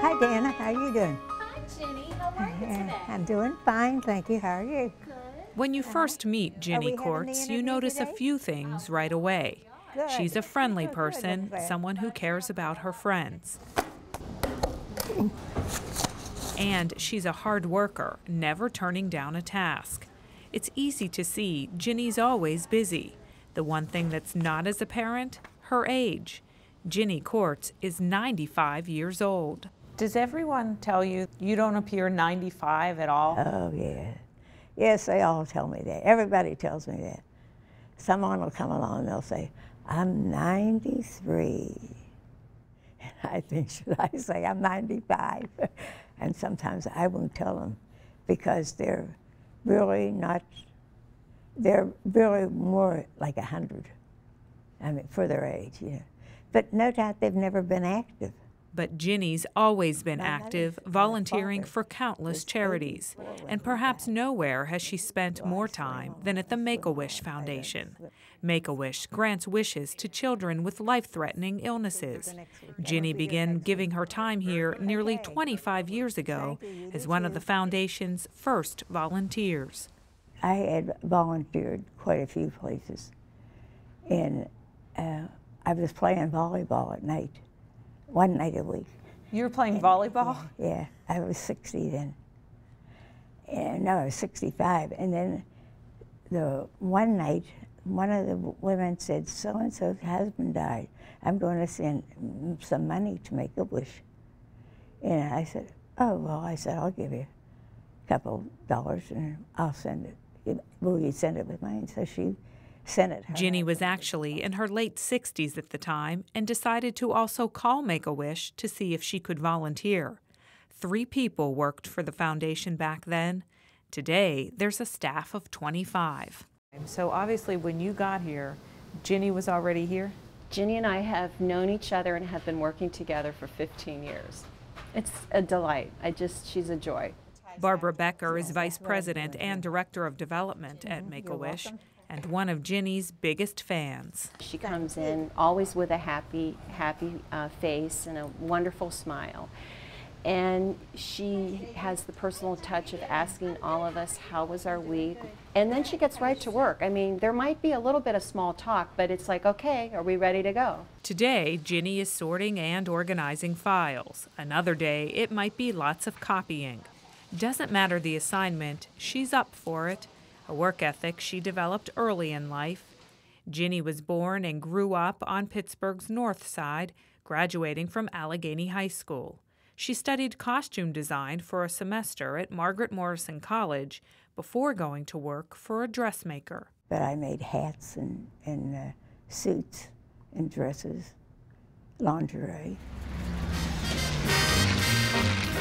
Hi, Dana. How are you doing? Hi, Ginny. How are you today? I'm doing fine, thank you. How are you? Good. When you first meet Ginny Kortz, you notice a few things right away. Good. She's a friendly Good, person, little friend. someone who cares about her friends. And she's a hard worker, never turning down a task. It's easy to see Ginny's always busy. The one thing that's not as apparent, her age. Ginny Kortz is 95 years old. Does everyone tell you you don't appear 95 at all? Oh, yeah. Yes, they all tell me that. Everybody tells me that. Someone will come along and they'll say, I'm 93. And I think, should I say I'm 95? And sometimes I won't tell them because they're really not, they're really more like 100. I mean, for their age, you know. But no doubt they've never been active. But Ginny's always been active, volunteering for countless charities. And perhaps nowhere has she spent more time than at the Make-A-Wish Foundation. Make-A-Wish grants wishes to children with life-threatening illnesses. Ginny began giving her time here nearly 25 years ago as one of the foundation's first volunteers. I had volunteered quite a few places. And I was playing volleyball at night. One night a week. You were playing volleyball? Yeah, I was 60 then. And no, I was 65. And then the one night, one of the women said, so-and-so's husband died. I'm going to send some money to Make-A-Wish. And I said, oh, well, I said, I'll give you a couple dollars and I'll send it. Will you send it with mine? So she sent it. Ginny was actually in her late 60s at the time and decided to also call Make-A-Wish to see if she could volunteer. 3 people worked for the foundation back then. Today, there's a staff of 25. So obviously when you got here, Ginny was already here? Ginny and I have known each other and have been working together for 15 years. It's a delight. She's a joy. Barbara Becker is Vice President and Director of Development at Make-A-Wish and one of Ginny's biggest fans. She comes in always with a happy face and a wonderful smile. And she has the personal touch of asking all of us, how was our week? And then she gets right to work. I mean, there might be a little bit of small talk, but it's like, okay, are we ready to go? Today, Ginny is sorting and organizing files. Another day, it might be lots of copying. Doesn't matter the assignment, she's up for it. A work ethic she developed early in life. Ginny was born and grew up on Pittsburgh's north side, graduating from Allegheny High School. She studied costume design for a semester at Margaret Morrison College before going to work for a dressmaker. But I made hats and suits and dresses, lingerie.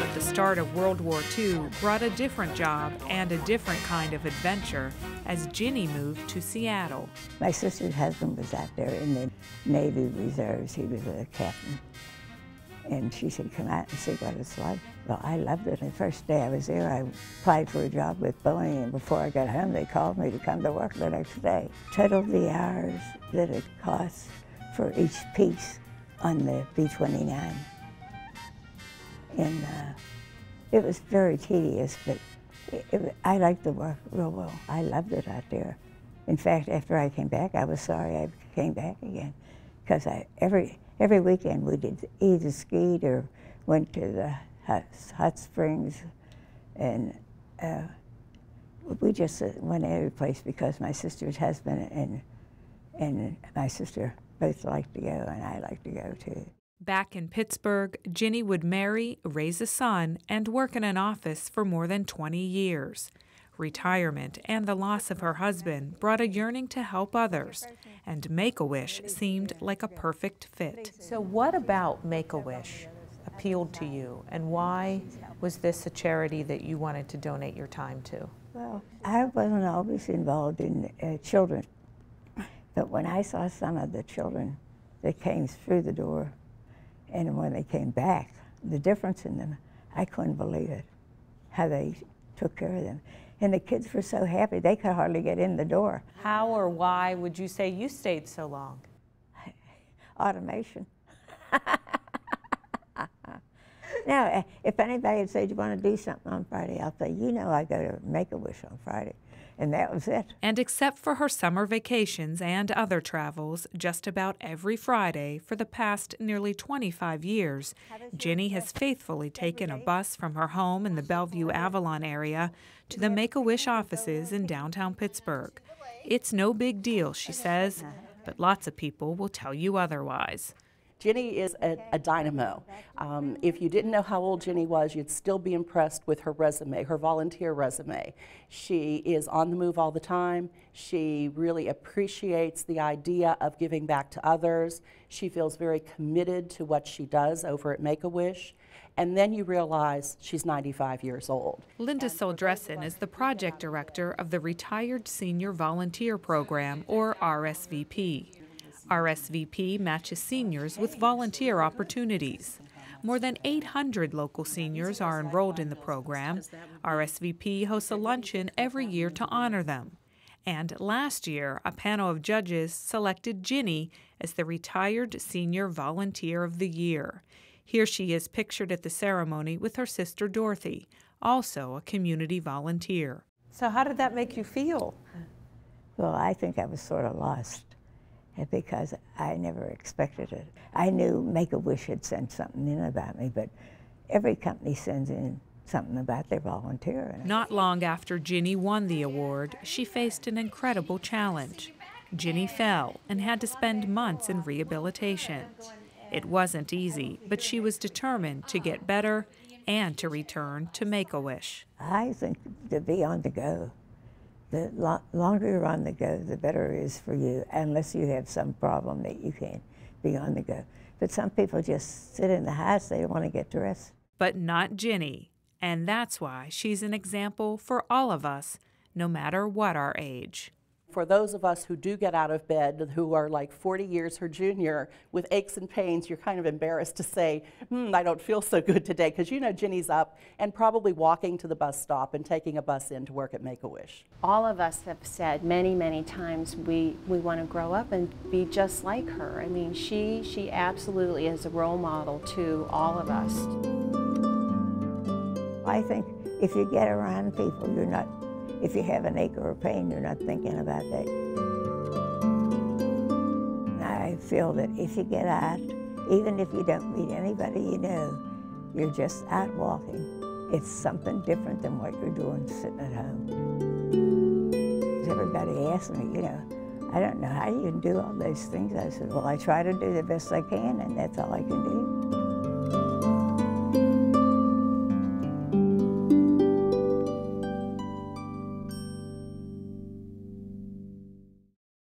But the start of World War II brought a different job and a different kind of adventure as Ginny moved to Seattle. My sister's husband was out there in the Navy Reserves. He was a captain. And she said, come out and see what it's like. Well, I loved it. The first day I was there, I applied for a job with Boeing, and before I got home, they called me to come to work the next day. Totaled the hours that it costs for each piece on the B-29. And it was very tedious, but I liked the work real well. I loved it out there. In fact, after I came back, I was sorry I came back again, because every weekend we did either skied or went to the hot springs, and we just went every place because my sister's husband and my sister both liked to go, and I liked to go too. Back in Pittsburgh, Ginny would marry, raise a son, and work in an office for more than 20 years. Retirement and the loss of her husband brought a yearning to help others, and Make-A-Wish seemed like a perfect fit. So what about Make-A-Wish appealed to you, and why was this a charity that you wanted to donate your time to? Well, I wasn't always involved in children, but when I saw some of the children that came through the door, and when they came back, the difference in them, I couldn't believe it, how they took care of them. And the kids were so happy, they could hardly get in the door. How or why would you say you stayed so long? Automation. Now, if anybody would say, do you want to do something on Friday, I'll say, you know I go to Make-A-Wish on Friday. And that was it. And except for her summer vacations and other travels, just about every Friday for the past nearly 25 years, Ginny has faithfully taken a bus from her home in the Bellevue-Avalon area to the Make-A-Wish offices in downtown Pittsburgh. It's no big deal, she says, but lots of people will tell you otherwise. Ginny is a dynamo. If you didn't know how old Ginny was, you'd still be impressed with her resume, her volunteer resume. She is on the move all the time. She really appreciates the idea of giving back to others. She feels very committed to what she does over at Make-A-Wish. And then you realize she's 95 years old. Linda Soldressen is the project director of the Retired Senior Volunteer Program, or RSVP. RSVP matches seniors with volunteer opportunities. More than 800 local seniors are enrolled in the program. RSVP hosts a luncheon every year to honor them. And last year, a panel of judges selected Ginny as the Retired Senior Volunteer of the Year. Here she is pictured at the ceremony with her sister Dorothy, also a community volunteer. So how did that make you feel? Well, I think I was sort of lost, because I never expected it. I knew Make-A-Wish had sent something in about me, but every company sends in something about their volunteer. Not long after Ginny won the award, she faced an incredible challenge. Ginny fell and had to spend months in rehabilitation. It wasn't easy, but she was determined to get better and to return to Make-A-Wish. I think to be on the go. The longer you're on the go, the better it is for you, unless you have some problem that you can't be on the go. But some people just sit in the house, they don't want to get dressed. But not Ginny, and that's why she's an example for all of us, no matter what our age. For those of us who do get out of bed, who are like 40 years her junior, with aches and pains, you're kind of embarrassed to say, I don't feel so good today, because you know Ginny's up and probably walking to the bus stop and taking a bus in to work at Make-A-Wish. All of us have said many, many times we want to grow up and be just like her. I mean, she absolutely is a role model to all of us. I think if you get around people, you're not, if you have an ache or a pain, you're not thinking about that. I feel that if you get out, even if you don't meet anybody you know, you're just out walking. It's something different than what you're doing sitting at home. Everybody asks me, I don't know how you can do all those things. I said, well, I try to do the best I can, and that's all I can do.